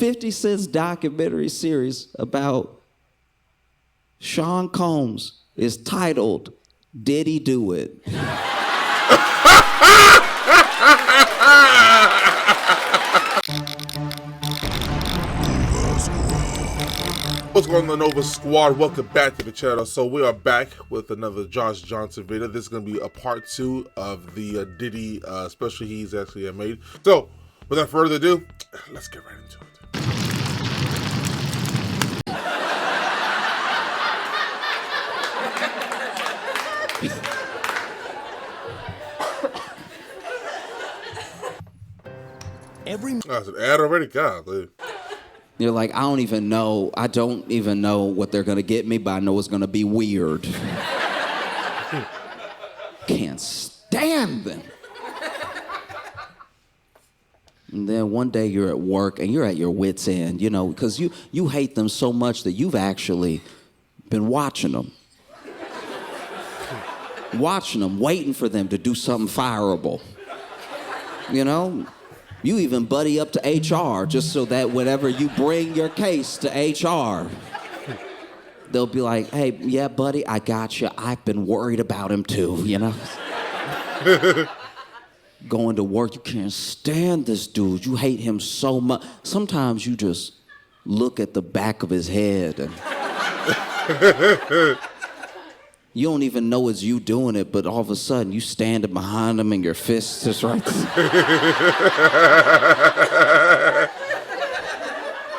50 Cent's documentary series about Sean Combs is titled Diddy Do It? What's going on, the Nova Squad? Welcome back to the channel. So we are back with another Josh Johnson video. This is going to be a part 2 of the Diddy special he's actually made. So without further ado, let's get right into it. That's an ad already, God, dude. You're like, I don't even know what they're gonna get me, but I know it's gonna be weird. Can't stand them. And then one day you're at work and you're at your wit's end, you know, because you hate them so much that you've actually been watching them. Watching them, waiting for them to do something fireable. You know? You even buddy up to HR just so that whenever you bring your case to HR, they'll be like, hey, yeah, buddy, I got you. I've been worried about him too, you know? Going to work, you can't stand this dude. You hate him so much. Sometimes you just look at the back of his head and you don't even know it's you doing it, but all of a sudden you standing behind him and your fist is right there.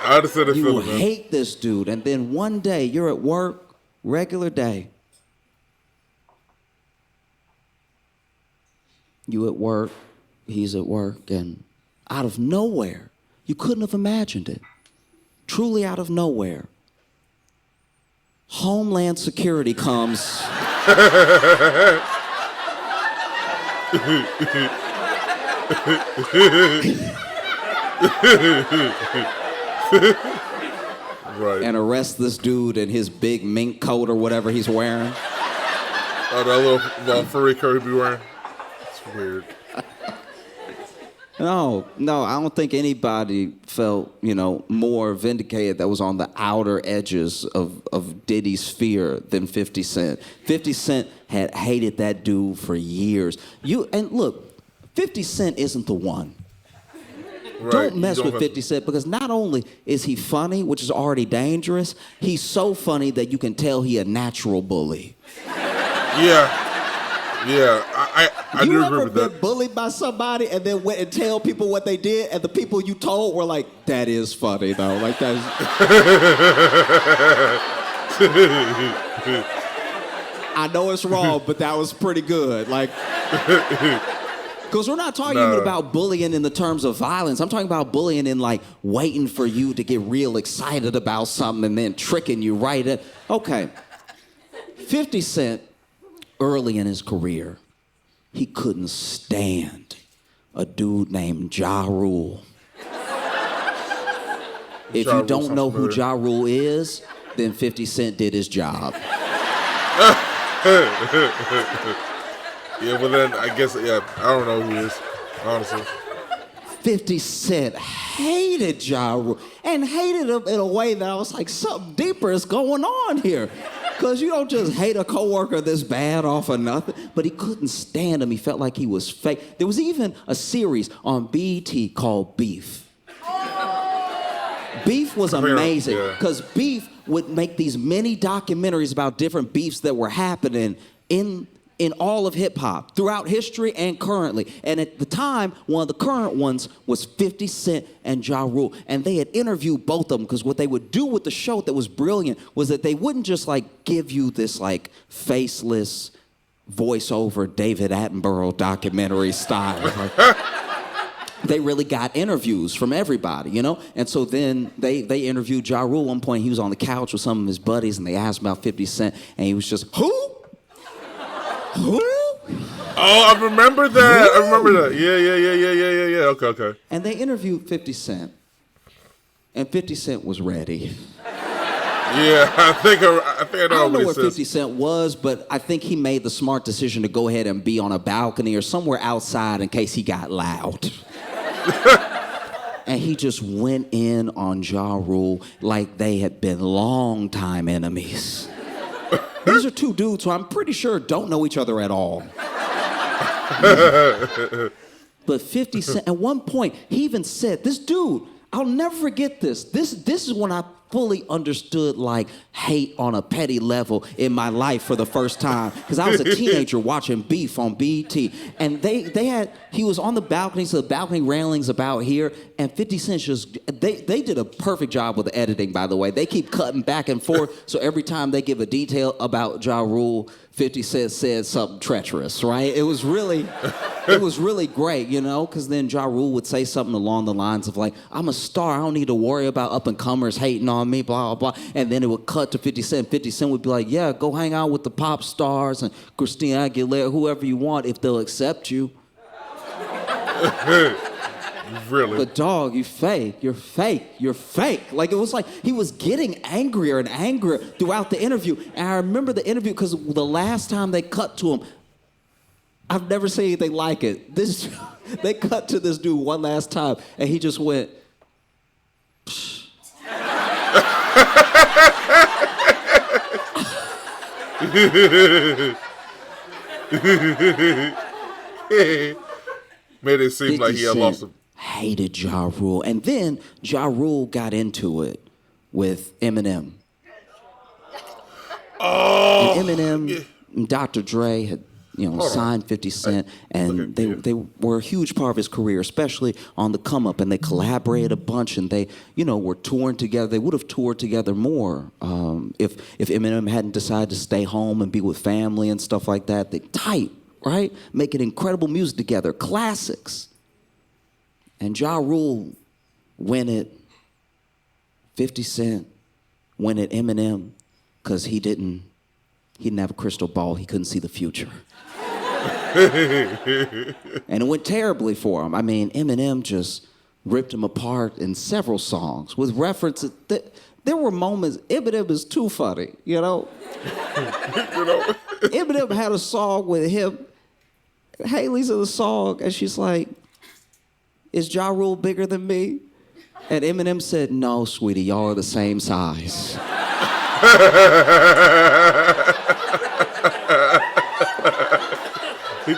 I understand the feeling, You hate this dude, and then one day you're at work, regular day. You at work, he's at work, and out of nowhere, you couldn't have imagined it. Truly out of nowhere. Homeland Security comes. Right. And arrests this dude in his big mink coat or whatever he's wearing. Oh, that little furry coat he'd be wearing. It's weird. No, I don't think anybody felt, more vindicated that was on the outer edges of Diddy's sphere than 50 Cent. 50 Cent had hated that dude for years. And look, 50 Cent isn't the one. Right. Don't mess with 50 Cent because not only is he funny, which is already dangerous, he's so funny that you can tell he a natural bully. Yeah, I do agree with that. You ever been bullied by somebody and then went and tell people what they did, and the people you told were like, that is funny, though. Like, that's... I know it's wrong, but that was pretty good. Like... Because we're not talking even about bullying in the terms of violence. I'm talking about bullying in, like, waiting for you to get real excited about something and then tricking you right in. Okay. 50 Cent... early in his career, he couldn't stand a dude named Ja Rule. If you don't know who Ja Rule is, then 50 Cent did his job. Yeah, but then I guess, I don't know who he is, honestly. 50 Cent hated Ja Rule and hated him in a way that I was like, something deeper is going on here. Because you don't just hate a coworker this bad off of nothing. But he couldn't stand him. He felt like he was fake. There was even a series on BET called Beef. Beef was amazing because Beef would make these mini documentaries about different beefs that were happening in all of hip-hop, throughout history and currently. And at the time, one of the current ones was 50 Cent and Ja Rule. And they had interviewed both of them because what they would do with the show that was brilliant was that they wouldn't just, like, give you this, like, faceless voiceover David Attenborough documentary style. Like, they really got interviews from everybody, you know? And so then they interviewed Ja Rule. At one point, he was on the couch with some of his buddies, and they asked him about 50 Cent, and he was just, who? Who? Oh, I remember that. Who? I remember that. Yeah. Okay. And they interviewed 50 Cent, and 50 Cent was ready. Yeah, I think I don't know where 50 Cent was, but I think he made the smart decision to go ahead and be on a balcony or somewhere outside in case he got loud. And he just went in on Ja Rule like they had been long-time enemies. These are two dudes who I'm pretty sure don't know each other at all. But 50 Cent, at one point, he even said, this dude, I'll never forget this. This is when I fully understood like hate on a petty level in my life for the first time. Because I was a teenager watching Beef on BET. And he was on the balcony, so the balcony railings about here, and 50 Cent just, they did a perfect job with the editing, by the way. They keep cutting back and forth, so every time they give a detail about Ja Rule, 50 Cent said something treacherous, right? It was really great, you know, because then Ja Rule would say something along the lines of like, I'm a star, I don't need to worry about up-and-comers hating on me, blah, blah, blah. And then it would cut to 50 Cent. 50 Cent would be like, yeah, go hang out with the pop stars and Christina Aguilera, whoever you want, if they'll accept you. Really? But dog, you fake. You're fake. You're fake. Like, it was like he was getting angrier and angrier throughout the interview. And I remember the interview because the last time they cut to him, I've never seen anything like it. They cut to this dude one last time, and he just went, psh. Made it seem like he had lost him. Hated Ja Rule. And then Ja Rule got into it with Eminem. Oh. And Eminem and Dr. Dre had, signed 50 Cent, and they were a huge part of his career, especially on the come up, and they collaborated a bunch, and they, were touring together. They would have toured together more if Eminem hadn't decided to stay home and be with family and stuff like that. They tight, right? Making incredible music together, classics. And Ja Rule went at 50 Cent, went at Eminem, because he didn't have a crystal ball. He couldn't see the future. And it went terribly for him. I mean, Eminem just ripped him apart in several songs with references. There were moments, Eminem is too funny, Eminem had a song with him. Haley's in the song, and she's like, is Ja Rule bigger than me? And Eminem said, no, sweetie, y'all are the same size.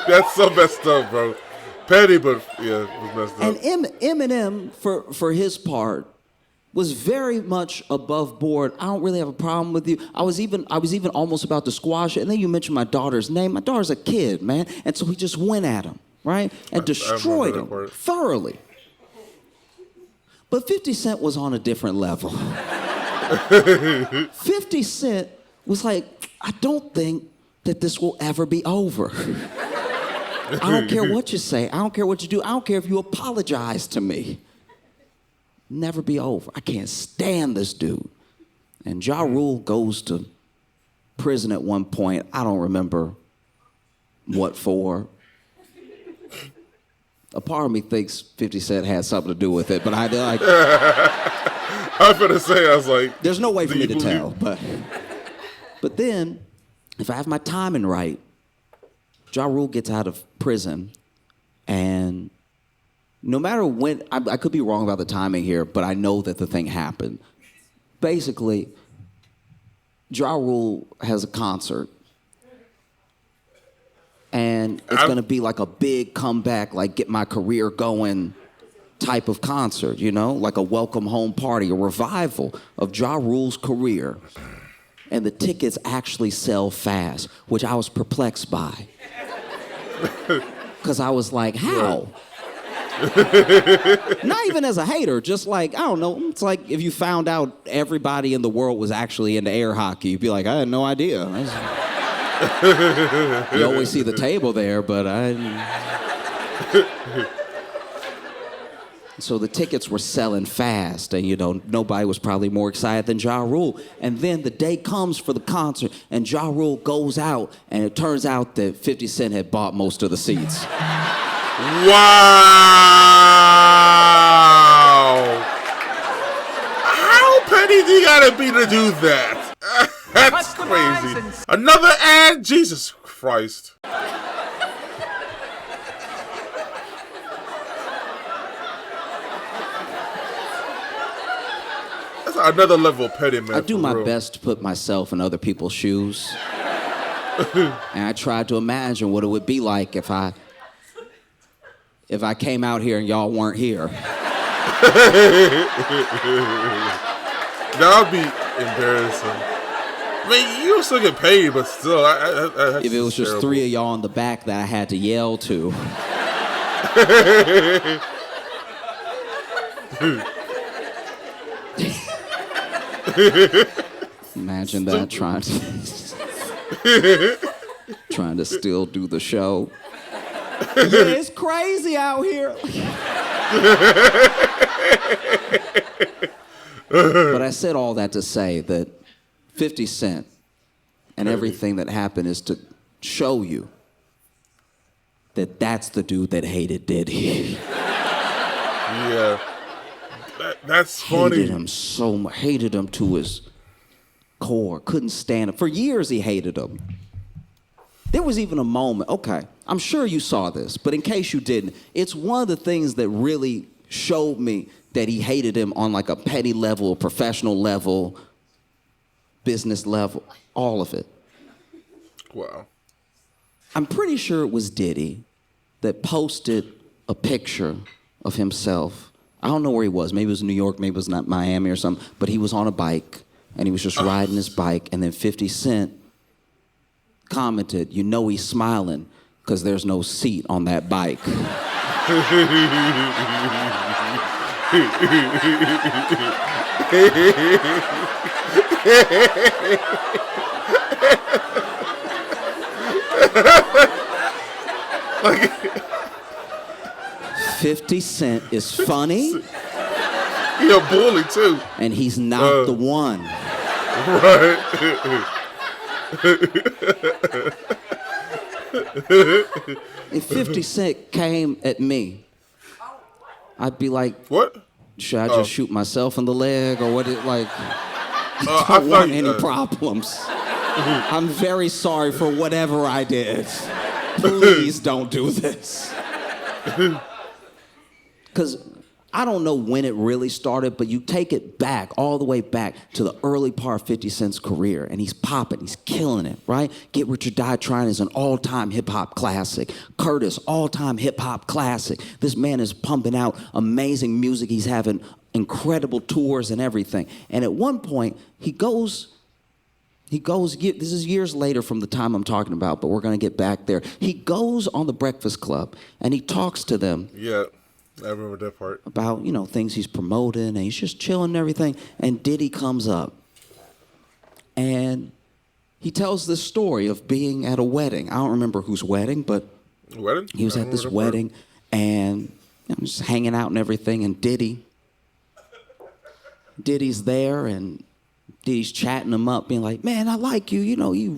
That's so messed up, bro. Petty, but yeah, it was messed up. And Eminem, for his part, was very much above board. I don't really have a problem with you. I was even almost about to squash it. And then you mentioned my daughter's name. My daughter's a kid, man. And so he just went at him, right? And destroyed him thoroughly. But 50 Cent was on a different level. 50 Cent was like, I don't think that this will ever be over. I don't care what you say. I don't care what you do. I don't care if you apologize to me. Never be over. I can't stand this dude. And Ja Rule goes to prison at one point. I don't remember what for. A part of me thinks 50 Cent had something to do with it, but I like. I was gonna say, I was like, there's no way for me to tell, but then, if I have my timing right, Ja Rule gets out of prison, and no matter when, I could be wrong about the timing here, but I know that the thing happened. Basically, Ja Rule has a concert, and it's going to be like a big comeback, like get my career going type of concert, like a welcome home party, a revival of Ja Rule's career. And the tickets actually sell fast, which I was perplexed by. Because I was like, how? Not even as a hater, just like, I don't know. It's like if you found out everybody in the world was actually into air hockey, you'd be like, I had no idea. You always see the table there, but So the tickets were selling fast, and nobody was probably more excited than Ja Rule. And then the day comes for the concert, and Ja Rule goes out, and it turns out that 50 Cent had bought most of the seats. Wow! How petty do you gotta be to do that? That's crazy. Another ad? Jesus Christ. that's another level of petty, man. I do my real. best to put myself in other people's shoes. And I tried to imagine what it would be like if I came out here and y'all weren't here. That would be embarrassing. I mean, you still get paid, but still, If it was just terrible. 3 of y'all in the back that I had to yell to. Imagine that trying to still do the show. Yeah, it's crazy out here. But I said all that to say that 50 Cent and everything that happened is to show you that that's the dude that hated Diddy. Yeah. That's funny. Hated him so much. Hated him to his core. Couldn't stand him. For years he hated him. There was even a moment, okay, I'm sure you saw this, but in case you didn't, it's one of the things that really showed me that he hated him on like a petty level, a professional level, business level, all of it. Wow. I'm pretty sure it was Diddy that posted a picture of himself. I don't know where he was. Maybe it was New York, maybe it was not Miami or something, but he was on a bike and he was just riding his bike, and then 50 Cent commented, "You know he's smiling because there's no seat on that bike." Like, 50 Cent is funny, he a bully too. and he's not the one. Right. If 50 Cent came at me, I'd be like, What? should I just shoot myself in the leg, or what? Like, I don't want thought, any problems. I'm very sorry for whatever I did. Please don't do this. Because I don't know when it really started, but you take it back, all the way back to the early part of 50 Cent's career, and he's popping, he's killing it, right? Get Rich or Die Trying is an all-time hip-hop classic. Curtis, all-time hip-hop classic. This man is pumping out amazing music. He's having incredible tours and everything. And at one point, he goes, this is years later from the time I'm talking about, but we're going to get back there. He goes on the Breakfast Club, and he talks to them. Yeah, I remember that part. About, things he's promoting, and he's just chilling and everything. And Diddy comes up, and he tells this story of being at a wedding. I don't remember whose wedding, but Wedding? he was at this wedding, and just hanging out and everything. And Diddy's there, and Diddy's chatting him up, being like, "Man, I like you. You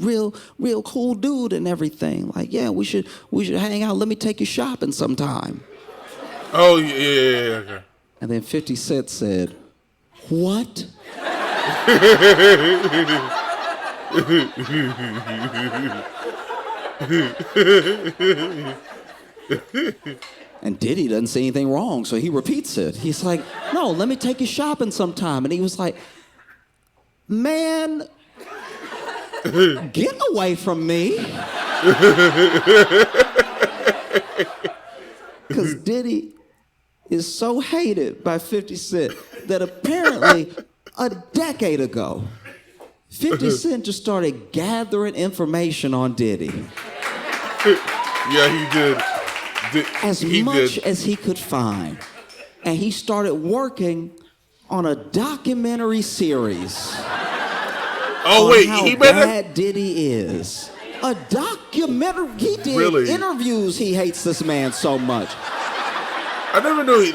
real cool dude and everything. Like, yeah, we should hang out. Let me take you shopping sometime." Oh, yeah, okay. And then 50 Cent said, "What?" And Diddy doesn't say anything wrong, so he repeats it. He's like, "No, let me take you shopping sometime." And he was like, "Man, get away from me." Because Diddy is so hated by 50 Cent that apparently a decade ago, 50 Cent just started gathering information on Diddy. Yeah, he did. As much as he could find. And he started working on a documentary series. Oh, wait, how he made bad Diddy is. A documentary. He did interviews. He hates this man so much. I never knew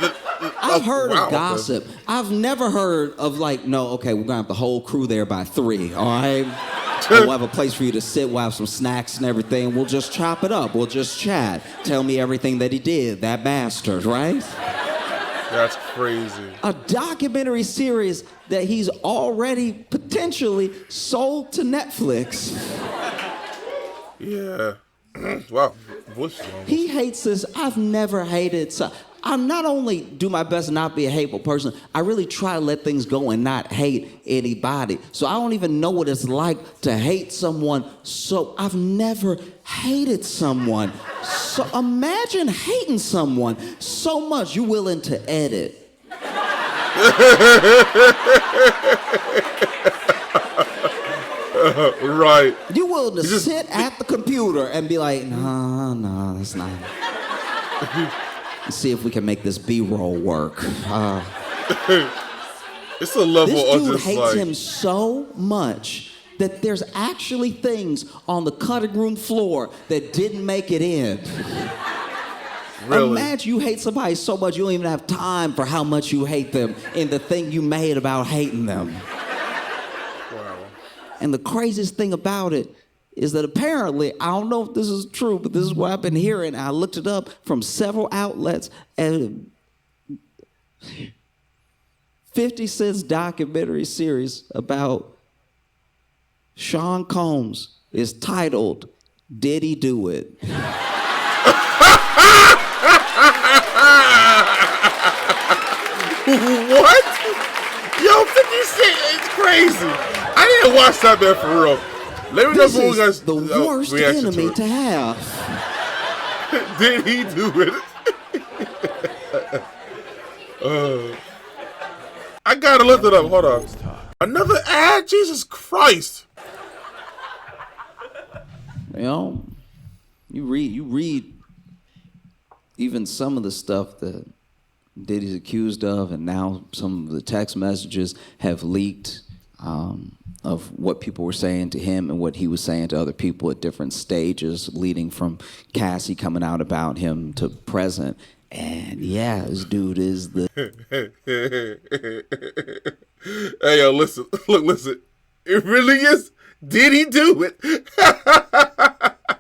I've heard of gossip. I've never heard of we're gonna have the whole crew there by 3, all right? We'll have a place for you to sit, we'll have some snacks and everything, we'll just chop it up, we'll just chat. Tell me everything that he did, that bastard, right? That's crazy. A documentary series that he's already potentially sold to Netflix. Yeah. Wow. He hates this. I've never hated. I not only do my best to not be a hateful person, I really try to let things go and not hate anybody. So I don't even know what it's like to hate someone. So I've never hated someone. So imagine hating someone so much you're willing to edit. Right. You're willing to sit at the computer and be like, no, that's not. Let's see if we can make this B-roll work. It's a level this of dude just hates like... him so much that there's actually things on the cutting room floor that didn't make it in. Really? Imagine you hate somebody so much you don't even have time for how much you hate them in the thing you made about hating them. Wow. And the craziest thing about it is that apparently, I don't know if this is true, but this is what I've been hearing. I looked it up from several outlets, and 50 Cent's documentary series about Sean Combs is titled, Diddy Do It? What? Yo, 50 Cent is crazy. I need to watch that man for real. Let me know This if you guys is the worst enemy to have. Did he do it? I gotta look it up. Hold on. Another ad? Jesus Christ. You know, you read even some of the stuff that Diddy's accused of, and now some of the text messages have leaked of what people were saying to him and what he was saying to other people at different stages, leading from Cassie coming out about him to present. And yeah, this dude is the... Hey, yo, listen. Look, listen. It really is. Did he do it?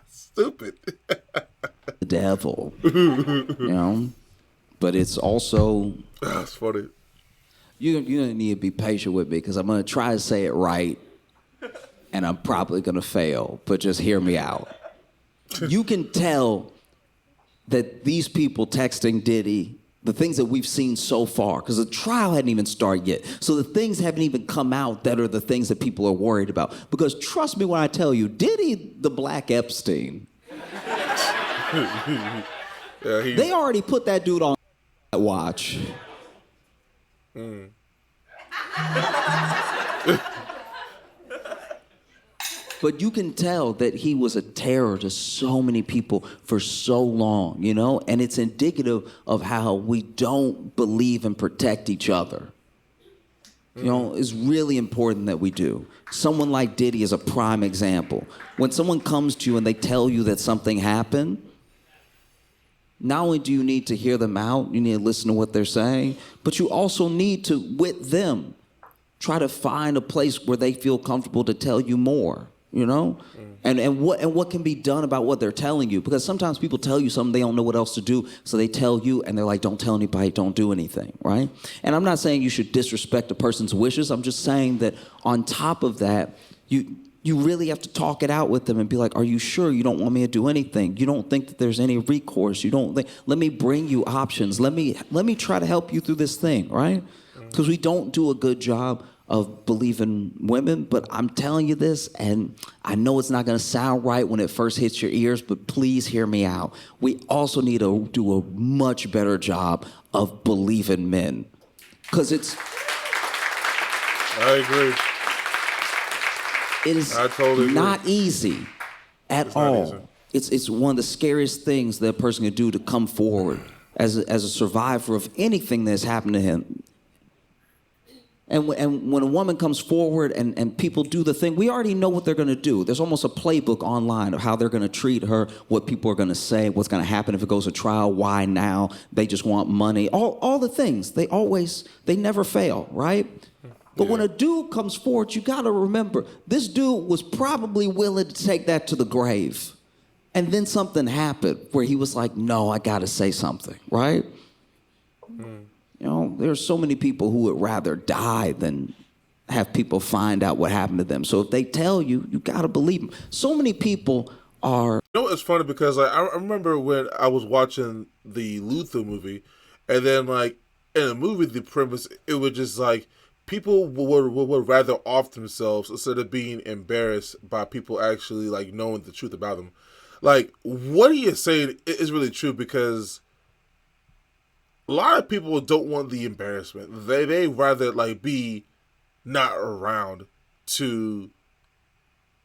Stupid. the devil, you know? But it's also... That's funny. You're going to need to be patient with me because I'm going to try to say it right, and I'm probably going to fail, but just hear me out. You can tell that these people texting Diddy, the things that we've seen so far, because the trial hadn't even started yet, so the things haven't even come out that are the things that people are worried about. Because trust me when I tell you, Diddy the Black Epstein, they already put that dude on watch. But you can tell that he was a terror to so many people for so long, you know? And it's indicative of how we don't believe and protect each other. You know, it's really important that we do. Someone like Diddy is a prime example. When someone comes to you and they tell you that something happened, not only do you need to hear them out, you need to listen to what they're saying, but you also need to, with them, try to find a place where they feel comfortable to tell you more, you know? And what can be done about what they're telling you? Because sometimes people tell you something, they don't know what else to do, so they tell you, and they're like, don't tell anybody, don't do anything, right? And I'm not saying you should disrespect a person's wishes. I'm just saying that on top of that, you really have to talk it out with them and be like, are you sure you don't want me to do anything? You don't think that there's any recourse? You don't think, let me bring you options. Let me try to help you through this thing, right? Because we don't do a good job of believing women, but I'm telling you this, and I know it's not gonna sound right when it first hits your ears, but please hear me out. We also need to do a much better job of believing men. Because it's... I agree. It is not easy at all. It's one of the scariest things that a person can do to come forward as a survivor of anything that's happened to him. And when a woman comes forward and people do the thing, we already know what they're going to do. There's almost a playbook online of how they're going to treat her, what people are going to say, what's going to happen if it goes to trial, why now, they just want money, all the things. They never fail, right? But when a dude comes forward, you got to remember, this dude was probably willing to take that to the grave. And then something happened where he was like, no, I got to say something, right? You know, there's so many people who would rather die than have people find out what happened to them. So if they tell you, you got to believe them. So many people are... You know, it's funny because I remember when I was watching the Luther movie, And then like in a movie, the premise it was just like people would rather off themselves instead of being embarrassed by people actually like knowing the truth about them. Like what he is saying is really true because a lot of people don't want the embarrassment. They rather like be not around to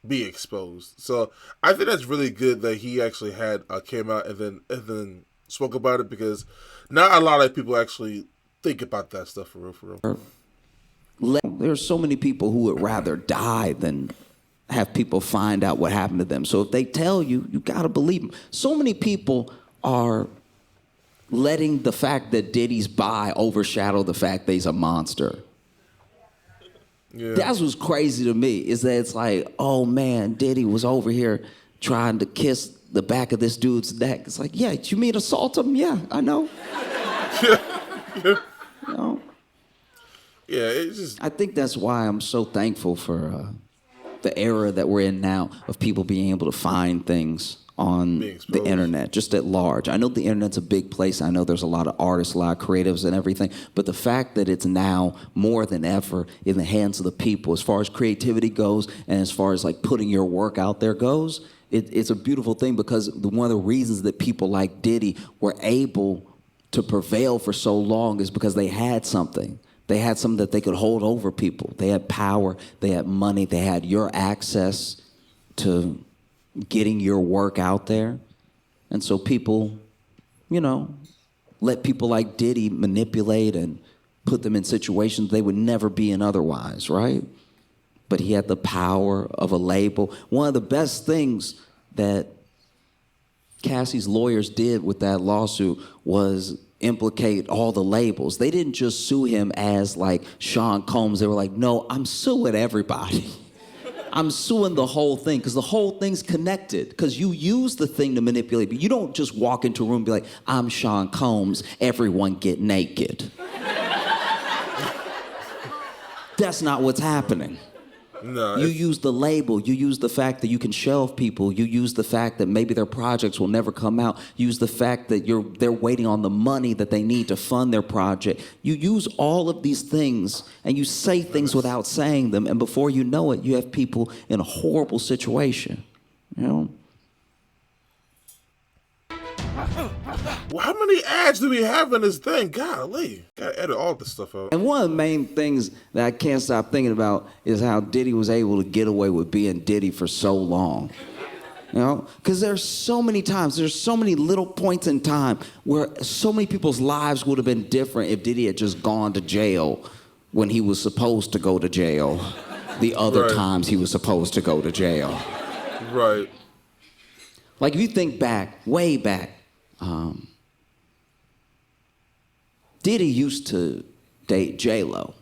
be exposed. So I think that's really good that he actually had came out and then spoke about it because not a lot of people actually think about that stuff for real. There's so many people who would rather die than have people find out what happened to them. So if they tell you, you gotta believe them. So many people are letting the fact that Diddy's bi overshadow the fact that he's a monster. Yeah. That's what's crazy to me, is that it's like, oh man, Diddy was over here trying to kiss the back of this dude's neck. It's like, yeah, you mean assault him? Yeah, I know. Yeah. You know? Yeah, it's just... I think that's why I'm so thankful for the era that we're in now of people being able to find things on the internet, just at large. I know the internet's a big place. I know there's a lot of artists, a lot of creatives and everything, but the fact that it's now more than ever in the hands of the people as far as creativity goes and as far as like putting your work out there goes, it's a beautiful thing because one of the reasons that people like Diddy were able to prevail for so long is because they had something. They had something that they could hold over people. They had power, they had money, they had your access to getting your work out there. And so people, you know, let people like Diddy manipulate and put them in situations they would never be in otherwise, right? But he had the power of a label. One of the best things that Cassie's lawyers did with that lawsuit was implicate all the labels. They didn't just sue him as like Sean Combs. They were like, no, I'm suing everybody. I'm suing the whole thing because the whole thing's connected because you use the thing to manipulate. But you don't just walk into a room and be like, I'm Sean Combs, everyone get naked. That's not what's happening. No, you use the label, you use the fact that you can shelve people, you use the fact that maybe their projects will never come out, you use the fact that they're waiting on the money that they need to fund their project. You use all of these things and you say things without saying them, and before you know it, you have people in a horrible situation, you know? Well, how many ads do we have in this thing? Golly, gotta edit all this stuff out. And one of the main things that I can't stop thinking about is how Diddy was able to get away with being Diddy for so long. You know, because there's so many times, there's so many little points in time where so many people's lives would have been different if Diddy had just gone to jail when he was supposed to go to jail, the other times he was supposed to go to jail. Right. Like if you think back, way back, Diddy used to date J-Lo.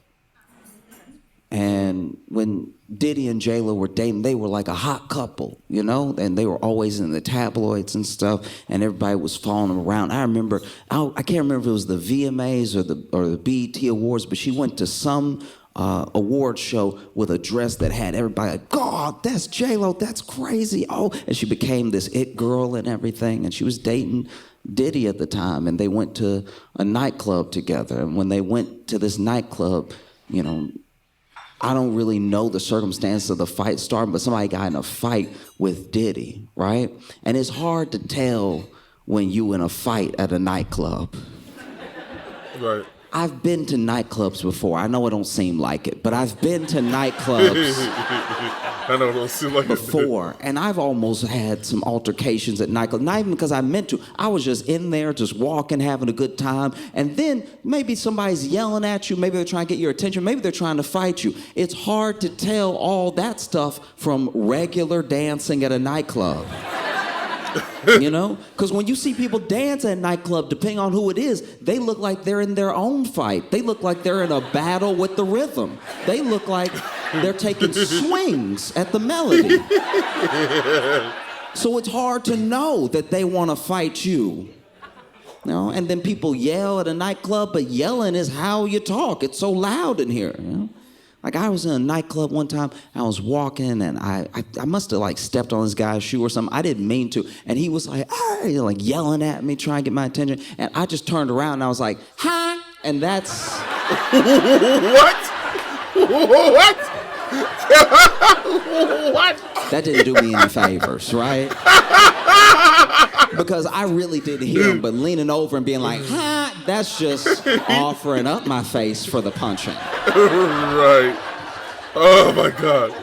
And when Diddy and J-Lo were dating, they were like a hot couple, you know? And they were always in the tabloids and stuff, and everybody was following them around. I remember, I can't remember if it was the VMAs or the BET Awards, but she went to some award show with a dress that had everybody like, God, that's J-Lo, that's crazy. Oh, and she became this it girl and everything, and she was dating Diddy at the time, and they went to a nightclub together. And when they went to this nightclub, you know, I don't really know the circumstance of the fight starting, but somebody got in a fight with Diddy, right? And it's hard to tell when you in a fight at a nightclub. Right. I've been to nightclubs before. I know it don't seem like it, but I've been to nightclubs I know it don't seem like before, and I've almost had some altercations at nightclubs. Not even because I meant to. I was just in there, just walking, having a good time, and then maybe somebody's yelling at you. Maybe they're trying to get your attention. Maybe they're trying to fight you. It's hard to tell all that stuff from regular dancing at a nightclub. You know? Because when you see people dance at a nightclub, depending on who it is, they look like they're in their own fight. They look like they're in a battle with the rhythm. They look like they're taking swings at the melody. So it's hard to know that they want to fight you. You know? And then people yell at a nightclub, but yelling is how you talk. It's so loud in here. You know? Like I was in a nightclub one time, I was walking and I must have like stepped on this guy's shoe or something. I didn't mean to. And he was like, hey, like yelling at me, trying to get my attention. And I just turned around and I was like, hi. And that's... What? What? What? That didn't do me any favors, right? Because I really didn't hear him, but leaning over and being like, huh, that's just offering up my face for the punching. Right. Oh my God.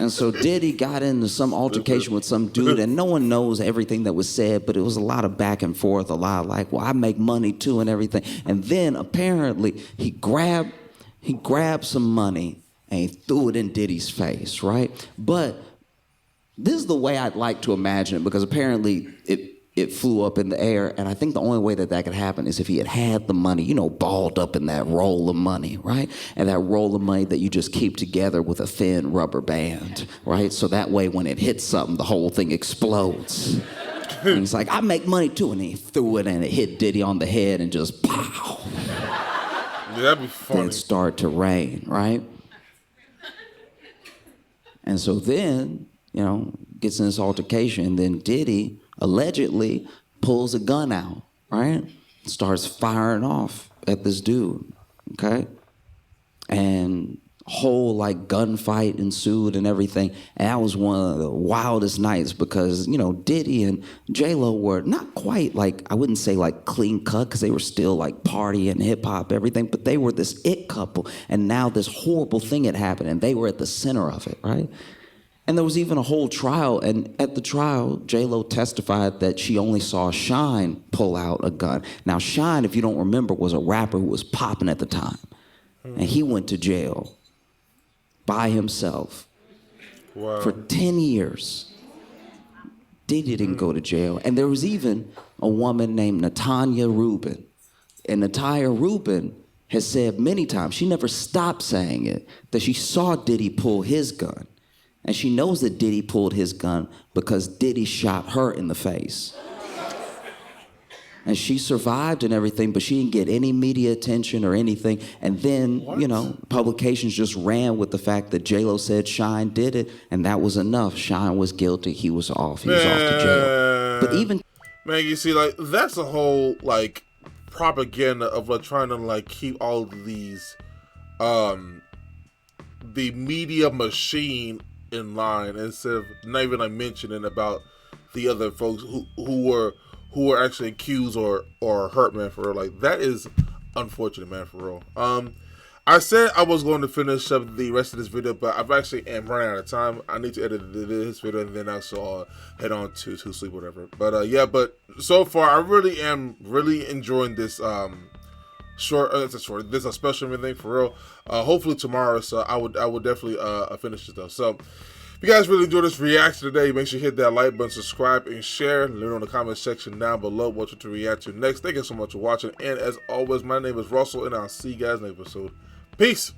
And so Diddy got into some altercation with some dude, and no one knows everything that was said, but it was a lot of back and forth, a lot of like, well, I make money too and everything. And then apparently he grabbed some money and he threw it in Diddy's face, right? But this is the way I'd like to imagine it, because apparently it flew up in the air, and I think the only way that could happen is if he had the money, you know, balled up in that roll of money, right? And that roll of money that you just keep together with a thin rubber band, right? So that way when it hits something, the whole thing explodes. And he's like, I make money too, and he threw it and it hit Diddy on the head and just pow. Yeah, that'd be funny. Then it started to rain, right? And so then, you know, gets in this altercation, and then Diddy allegedly pulls a gun out, right? Starts firing off at this dude, okay? And whole like gunfight ensued and everything. And that was one of the wildest nights because, you know, Diddy and J-Lo were not quite like, I wouldn't say like clean cut because they were still like party and hip hop, everything, but they were this it couple. And now this horrible thing had happened and they were at the center of it, right? And there was even a whole trial, and at the trial, J-Lo testified that she only saw Shine pull out a gun. Now, Shine, if you don't remember, was a rapper who was popping at the time. And he went to jail by himself for 10 years. Diddy didn't go to jail. And there was even a woman named Natanya Rubin. And Natanya Rubin has said many times, she never stopped saying it, that she saw Diddy pull his gun. And she knows that Diddy pulled his gun because Diddy shot her in the face. And she survived and everything, but she didn't get any media attention or anything. And then, you know, publications just ran with the fact that J-Lo said Shine did it, and that was enough. Shine was guilty. He was off. He was off to jail. But even... Man, you see, like, that's a whole, like, propaganda of, like, trying to, like, keep all of these, the media machine in line instead of not even like mentioning about the other folks who were actually accused or hurt, man, for real. Like, that is unfortunate, man, for real. I said I was going to finish up the rest of this video, but I've actually am running out of time. I need to edit this video and then also head on to sleep, whatever. But yeah, but so far I really am enjoying this this a special thing for real. Hopefully tomorrow, so I would definitely finish this though. So if you guys really enjoyed this reaction today, make sure you hit that like button, subscribe, and share. Let me know in the comment section down below what you to react to next. Thank you so much for watching, and as always, my name is Russell, and I'll see you guys next episode. Peace.